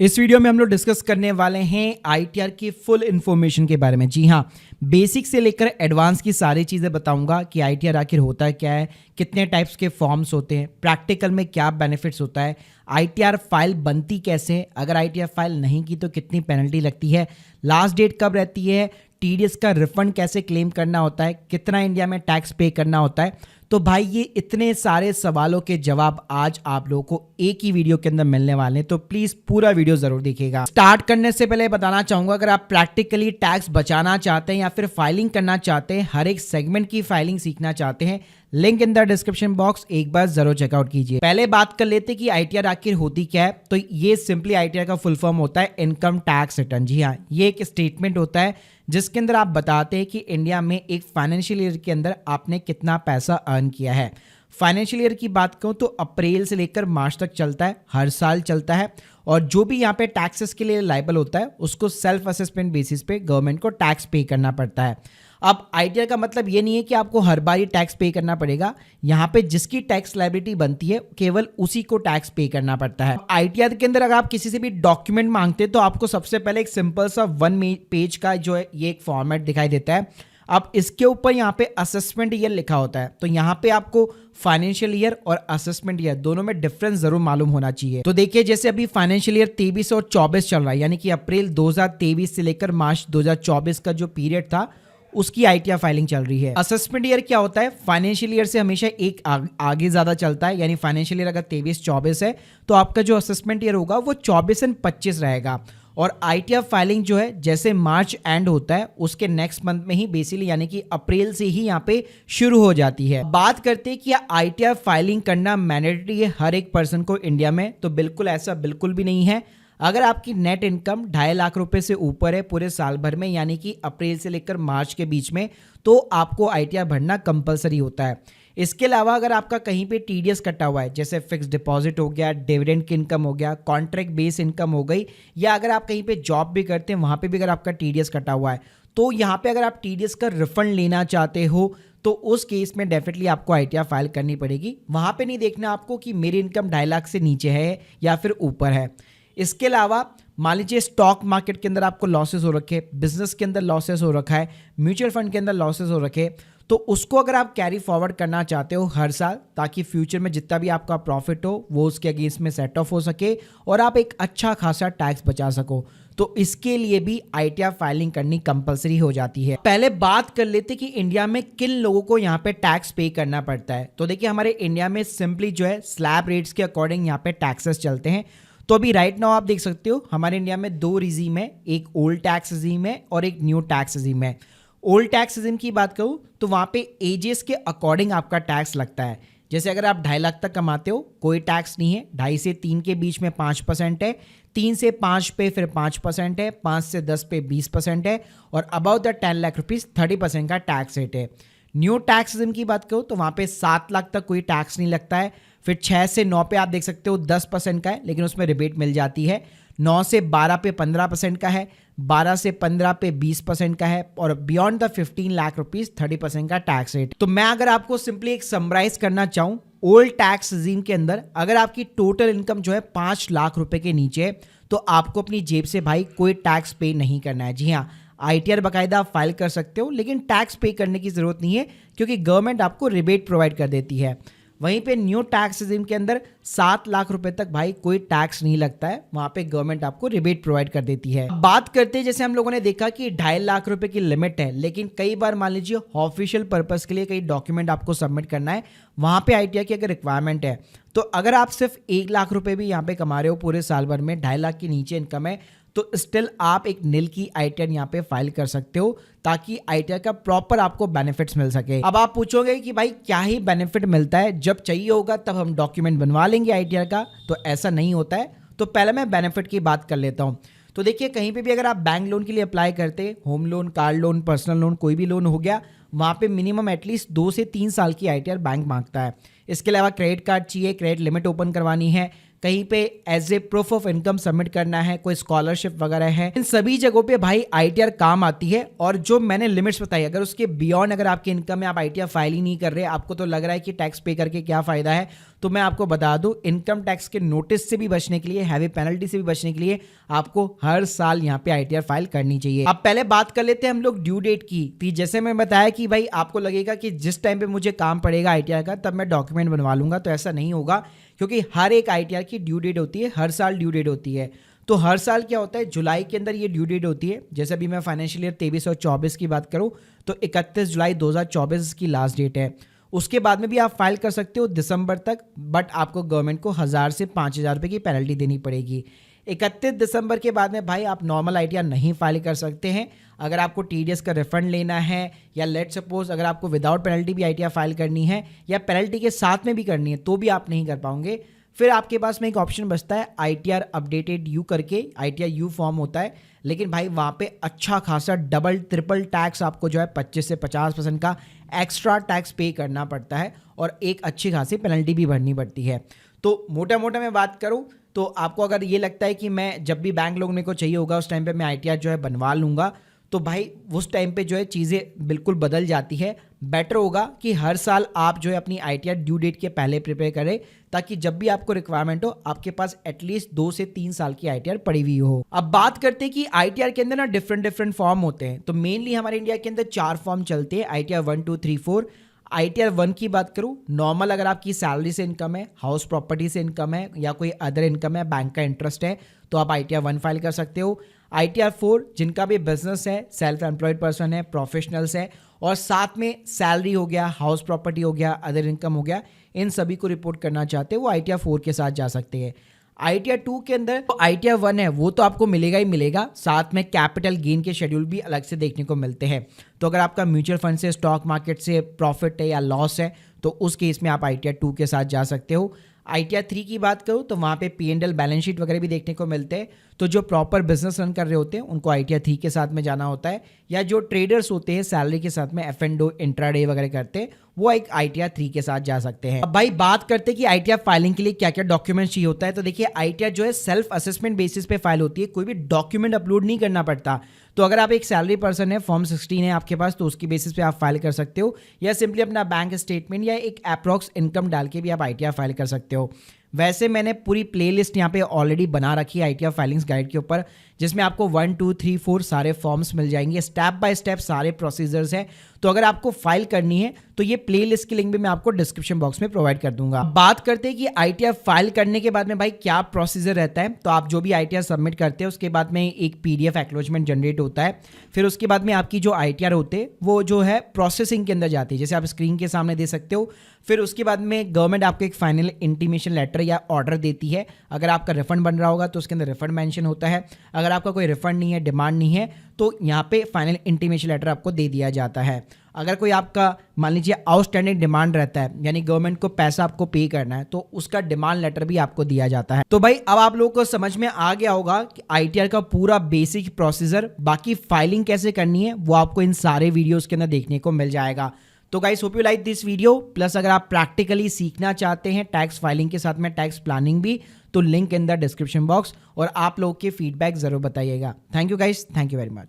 इस वीडियो में हम लोग डिस्कस करने वाले हैं आईटीआर की फुल इन्फॉर्मेशन के बारे में। जी हाँ, बेसिक से लेकर एडवांस की सारी चीज़ें बताऊंगा कि आईटीआर आखिर होता क्या है, कितने टाइप्स के फॉर्म्स होते हैं, प्रैक्टिकल में क्या बेनिफिट्स होता है, आईटीआर फाइल बनती कैसे है, अगर आईटीआर फाइल नहीं की तो कितनी पेनल्टी लगती है, लास्ट डेट कब रहती है, टीडीएस का रिफंड कैसे क्लेम करना होता है, कितना इंडिया में टैक्स पे करना होता है। तो भाई ये इतने सारे सवालों के जवाब आज आप लोगों को एक ही वीडियो के अंदर मिलने वाले हैं, तो प्लीज पूरा वीडियो जरूर देखिएगा। स्टार्ट करने से पहले बताना चाहूंगा, अगर आप प्रैक्टिकली टैक्स बचाना चाहते हैं या फिर फाइलिंग करना चाहते हैं, हर एक सेगमेंट की फाइलिंग सीखना चाहते हैं, link in the description box, एक बार जरूर चेकआउट कीजिए। पहले बात कर लेते कि आईटीआर आखिर होती क्या है। तो ये सिंपली आईटीआर का फुल फॉर्म होता है इनकम टैक्स रिटर्न। जी हाँ, ये एक स्टेटमेंट होता है जिसके अंदर आप बताते हैं कि इंडिया में एक फाइनेंशियल ईयर के अंदर आपने कितना पैसा अर्न किया है। फाइनेंशियल ईयर की बात करूं तो अप्रैल से लेकर मार्च तक चलता है, हर साल चलता है। और जो भी यहाँ पे टैक्सेस के लिए लायबल होता है उसको सेल्फ असेसमेंट बेसिस पे गवर्नमेंट को टैक्स पे करना पड़ता है। अब आईटीआर का मतलब ये नहीं है कि आपको हर बार ही टैक्स पे करना पड़ेगा, यहाँ पे जिसकी टैक्स लायबिलिटी बनती है केवल उसी को टैक्स पे करना पड़ता है। आईटीआर के अंदर अगर आप किसी से भी डॉक्यूमेंट मांगते हैं तो आपको सबसे पहले एक सिंपल सा 1 पेज का जो है ये एक फॉर्मेट दिखाई देता है। अब इसके ऊपर यहाँ पे असेसमेंट ईयर लिखा होता है, तो यहाँ पे आपको फाइनेंशियल ईयर और असेसमेंट ईयर दोनों में डिफरेंस जरूर मालूम होना चाहिए। तो देखिए, जैसे अभी फाइनेंशियल ईयर 23 और 24 चल रहा है, यानी कि अप्रैल 2023 से लेकर मार्च 2024 का जो पीरियड था उसकी आईटीआर फाइलिंग चल रही है। असेसमेंट ईयर क्या होता है, फाइनेंशियल ईयर से हमेशा एक आगे ज्यादा चलता है, यानी फाइनेंशियल ईयर अगर 23-24 है तो आपका जो असेसमेंट ईयर होगा वो 24 और 25 रहेगा। और आईटीआर फाइलिंग जो है जैसे मार्च एंड होता है उसके नेक्स्ट मंथ में ही बेसिकली यानी कि अप्रैल से ही यहाँ पे शुरू हो जाती है। बात करते हैं कि आईटीआर फाइलिंग करना मैंडेटरी है हर एक पर्सन को इंडिया में, तो बिल्कुल ऐसा बिल्कुल भी नहीं है। अगर आपकी नेट इनकम 2.5 लाख रुपए से ऊपर है पूरे साल भर में, यानी कि अप्रैल से लेकर मार्च के बीच में, तो आपको आईटीआर भरना कंपलसरी होता है। इसके अलावा अगर आपका कहीं पे टीडीएस कटा हुआ है, जैसे फिक्स डिपॉजिट हो गया, डिविडेंड की इनकम हो गया, कॉन्ट्रैक्ट बेस इनकम हो गई, या अगर आप कहीं पे जॉब भी करते हैं वहां पे भी अगर आपका टीडीएस कटा हुआ है, तो यहाँ पे अगर आप टीडीएस का रिफंड लेना चाहते हो तो उस केस में डेफिनेटली आपको आईटीआर फाइल करनी पड़ेगी। वहां पे नहीं देखना आपको कि मेरी इनकम 2.5 लाख से नीचे है या फिर ऊपर है। इसके अलावा मान लीजिए स्टॉक मार्केट के अंदर आपको लॉसेस हो रखे, बिजनेस के अंदर लॉसेस हो रखा है, म्यूचुअल फंड के अंदर लॉसेस हो रखे, तो उसको अगर आप कैरी फॉरवर्ड करना चाहते हो हर साल, ताकि फ्यूचर में जितना भी आपका प्रॉफिट हो वो उसके अगेंस्ट में सेट ऑफ हो सके और आप एक अच्छा खासा टैक्स बचा सको, तो इसके लिए भी आईटीआर फाइलिंग करनी कंपलसरी हो जाती है। पहले बात कर लेते कि इंडिया में किन लोगों को यहाँ पे टैक्स पे करना पड़ता है। तो देखिए, हमारे इंडिया में सिंपली जो है स्लैब रेट्स के अकॉर्डिंग यहाँ पे टैक्सेस चलते हैं। तो अभी राइट नाउ आप देख सकते हो हमारे इंडिया में 2 रिजीम है, एक ओल्ड टैक्स रिजीम है और एक न्यू टैक्स रिजीम है। ओल्ड टैक्स रिजीम की बात करूं तो वहां पे एजेस के अकॉर्डिंग आपका टैक्स लगता है। जैसे अगर आप 2.5 लाख तक कमाते हो कोई टैक्स नहीं है, 2.5 से 3 के बीच में 5% है, 3 से 5 पे फिर 5% है, 5 से 10 पे 20% है, और अबाउट द 10 लाख रुपीज 30% का टैक्स रेट है। न्यू टैक्स रिजीम की बात करूं तो वहां पे 7 लाख तक कोई टैक्स नहीं लगता है, फिर 6 से 9 पे आप देख सकते हो 10% का है लेकिन उसमें रिबेट मिल जाती है, 9 से 12 पे 15% का है, 12 से 15 पे 20% का है, और बियॉन्ड द 15 लाख रुपीज 30% का टैक्स रेट। तो मैं अगर आपको सिंपली एक समराइज करना चाहूं, ओल्ड टैक्स रिजीम के अंदर अगर आपकी टोटल इनकम जो है 5 लाख रुपए के नीचे है तो आपको अपनी जेब से भाई कोई टैक्स पे नहीं करना है। जी हाँ, आईटीआर बाकायदा आप फाइल कर सकते हो लेकिन टैक्स पे करने की जरूरत नहीं है क्योंकि गवर्नमेंट आपको रिबेट प्रोवाइड कर देती है। वहीं पे न्यू टैक्स रिजीम के अंदर 7 लाख रुपए तक भाई कोई टैक्स नहीं लगता है, वहां पे गवर्नमेंट आपको रिबेट प्रोवाइड कर देती है। बात करते हैं, जैसे हम लोगों ने देखा कि 2.5 लाख रुपए की लिमिट है, लेकिन कई बार मान लीजिए ऑफिशियल पर्पस के लिए कई डॉक्यूमेंट आपको सबमिट करना है, वहां पे आईटीआर की अगर रिक्वायरमेंट है, तो अगर आप सिर्फ 1 लाख रुपए भी यहाँ पे कमा रहे हो पूरे साल भर में, 2.5 लाख के नीचे इनकम है, तो स्टिल आप एक निल की आईटीआर यहाँ पे फाइल कर सकते हो ताकि आईटीआर का प्रॉपर आपको बेनिफिट्स मिल सके। अब आप पूछोगे कि भाई क्या ही बेनिफिट मिलता है, जब चाहिए होगा तब हम डॉक्यूमेंट बनवा लेंगे आईटीआर का, तो ऐसा नहीं होता है। तो पहले मैं बेनिफिट की बात कर लेता हूँ। तो देखिए, कहीं पे भी अगर आप बैंक लोन के लिए अप्लाई करते, home loan, car loan, personal loan, कोई भी लोन हो गया, वहाँ पे मिनिमम एटलीस्ट 2 से 3 साल की आईटीआर बैंक मांगता है। इसके अलावा क्रेडिट कार्ड चाहिए, क्रेडिट लिमिट ओपन करवानी है, कहीं पे as a proof of income submit करना है, कोई स्कॉलरशिप वगैरह है, इन सभी जगहों पे भाई आईटीआर काम आती है। और जो मैंने लिमिट्स बताई, अगर उसके बियॉन्ड अगर आपकी इनकम है, आप आईटीआर फाइल ही नहीं कर रहे, आपको तो लग रहा है कि टैक्स पे करके क्या फायदा है, तो मैं आपको बता दूं, इनकम टैक्स के नोटिस से भी बचने के लिए, हैवी पेनल्टी से भी बचने के लिए आपको हर साल यहाँ पे आईटीआर फाइल करनी चाहिए। अब पहले बात कर लेते हैं हम लोग ड्यू डेट की। जैसे मैं बताया कि भाई आपको लगेगा कि जिस टाइम पे मुझे काम पड़ेगा आईटीआर का तब मैं डॉक्यूमेंट बनवा लूंगा, तो ऐसा नहीं होगा, क्योंकि हर एक आईटीआर की ड्यू डेट होती है, हर साल ड्यू डेट होती है। तो हर साल क्या होता है, जुलाई के अंदर ये ड्यू डेट होती है। जैसे अभी मैं फाइनेंशियल ईयर 23 और 24 की बात करूं तो 31 जुलाई 2024 की लास्ट डेट है। उसके बाद में भी आप फाइल कर सकते हो दिसंबर तक, बट आपको गवर्नमेंट को 1000 से 5000 रुपये की पेनल्टी देनी पड़ेगी। 31 दिसंबर के बाद में भाई आप नॉर्मल आईटीआर नहीं फाइल कर सकते हैं। अगर आपको टीडीएस का रिफंड लेना है, या लेट सपोज अगर आपको विदाउट पेनल्टी भी आईटीआर फाइल करनी है या पेनल्टी के साथ में भी करनी है, तो भी आप नहीं कर पाओगे। फिर आपके पास में एक ऑप्शन बचता है आईटीआर अपडेटेड यू करके, आईटीआर यू फॉर्म होता है, लेकिन भाई वहाँ पे अच्छा खासा डबल ट्रिपल टैक्स आपको जो है 25 से 50% का एक्स्ट्रा टैक्स पे करना पड़ता है, और एक अच्छी खासी पेनल्टी भी भरनी पड़ती है। तो मोटा मोटा मैं बात करूं तो आपको अगर ये लगता है कि मैं जब भी बैंक लोन मेरे को चाहिए होगा उस टाइम पे मैं आईटीआर जो है बनवा लूँगा, तो भाई उस टाइम पे जो है चीज़ें बिल्कुल बदल जाती है। बेटर होगा कि हर साल आप जो है अपनी आईटीआर ड्यू डेट के पहले प्रिपेयर करें, ताकि जब भी आपको रिक्वायरमेंट हो आपके पास एटलीस्ट 2 से 3 साल की आईटीआर पड़ी हुई हो। अब बात करते हैं कि आईटीआर के अंदर ना डिफरेंट फॉर्म होते हैं। तो मेनली हमारे इंडिया के अंदर 4 फॉर्म चलते हैं, आईटीआर 1, 2, 3, 4। आईटीआर 1 की बात करूं, नॉर्मल अगर आपकी सैलरी से इनकम है, हाउस प्रॉपर्टी से इनकम है, या कोई अदर इनकम है, बैंक का इंटरेस्ट है, तो आप आईटीआर 1 फाइल कर सकते हो। आईटीआर 4 जिनका भी बिजनेस है, सेल्फ एम्प्लॉयड पर्सन है, प्रोफेशनल्स है, और साथ में सैलरी हो गया, हाउस प्रॉपर्टी हो गया, अदर इनकम हो गया, इन सभी को रिपोर्ट करना चाहते हैं, वो आईटीआर 4 के साथ जा सकते हैं। आईटीआर 2 के अंदर तो आईटीआर 1 है वो तो आपको मिलेगा ही मिलेगा, साथ में कैपिटल गेन के शेड्यूल भी अलग से देखने को मिलते हैं। तो अगर आपका म्यूचुअल फंड से, स्टॉक मार्केट से प्रॉफिट है या लॉस है, तो उस केस में आप आईटीआर 2 के साथ जा सकते हो। आईटीआर 3 की बात करूँ तो वहाँ पे P&L बैलेंस शीट वगैरह भी देखने को मिलते हैं। तो जो प्रॉपर बिजनेस रन कर रहे होते हैं उनको आईटीआर 3 के साथ में जाना होता है, या जो ट्रेडर्स होते हैं सैलरी के साथ में F&O इंट्राडे वगैरह करते हैं, वो एक आईटीआर 3 के साथ जा सकते हैं। अब भाई बात करते हैं कि आईटीआर फाइलिंग के लिए क्या क्या डॉक्यूमेंट चाहिए होता है। तो देखिए आईटीआर जो है सेल्फ असेसमेंट बेसिस पे फाइल होती है, कोई भी डॉक्यूमेंट अपलोड नहीं करना पड़ता। तो अगर आप एक सैलरी पर्सन है, फॉर्म 16 है आपके पास, तो उसकी बेसिस पे आप फाइल कर सकते हो, या सिंपली अपना बैंक स्टेटमेंट या एक अप्रॉक्स इनकम डाल के भी आप आईटीआर फाइल कर सकते हो। वैसे मैंने पूरी प्लेलिस्ट यहाँ पे ऑलरेडी बना रखी है आईटीआर फाइलिंग्स गाइड के ऊपर, जिसमें आपको 1, 2, 3, 4 सारे फॉर्म्स मिल जाएंगे, स्टेप बाय स्टेप सारे प्रोसीजर्स हैं। तो अगर आपको फाइल करनी है तो ये प्लेलिस्ट की लिंक भी मैं आपको डिस्क्रिप्शन बॉक्स में प्रोवाइड कर दूंगा। बात करते हैं कि आईटीआर फाइल करने के बाद में भाई क्या प्रोसीजर रहता है। तो आप जो भी आईटीआर सबमिट करते हैं उसके बाद में एक पीडीएफ एक्नॉलेजमेंट जनरेट होता है। फिर उसके बाद में आपकी जो आईटीआर होते हैं वो जो है प्रोसेसिंग के अंदर जाती है, जैसे आप स्क्रीन के सामने दे सकते हो। फिर उसके बाद में गवर्नमेंट आपको एक फाइनल इंटीमेशन लेटर या ऑर्डर देती है। अगर आपका रिफंड बन रहा होगा तो उसके अंदर रिफंड मेंशन होता है, अगर आपका कोई रिफंड नहीं है, डिमांड नहीं है, तो यहाँ पे फाइनल इंटीमेशन लेटर आपको दे दिया जाता है। अगर कोई आपका मान लीजिए आउटस्टैंडिंग डिमांड रहता है, यानी गवर्नमेंट को पैसा आपको पे करना है, तो उसका डिमांड लेटर भी आपको दिया जाता है। तो भाई अब आप लोगों को समझ में आ गया होगा कि आईटीआर का पूरा बेसिक प्रोसीजर। बाकी फाइलिंग कैसे करनी है वो आपको इन सारे वीडियोस के अंदर देखने को मिल जाएगा। तो guys hope you like this video. Plus अगर आप प्रैक्टिकली सीखना चाहते हैं टैक्स फाइलिंग के साथ में टैक्स प्लानिंग भी, तो link in the description box, और आप लोगों के फीडबैक जरूर बताइएगा। Thank you guys, thank you very much.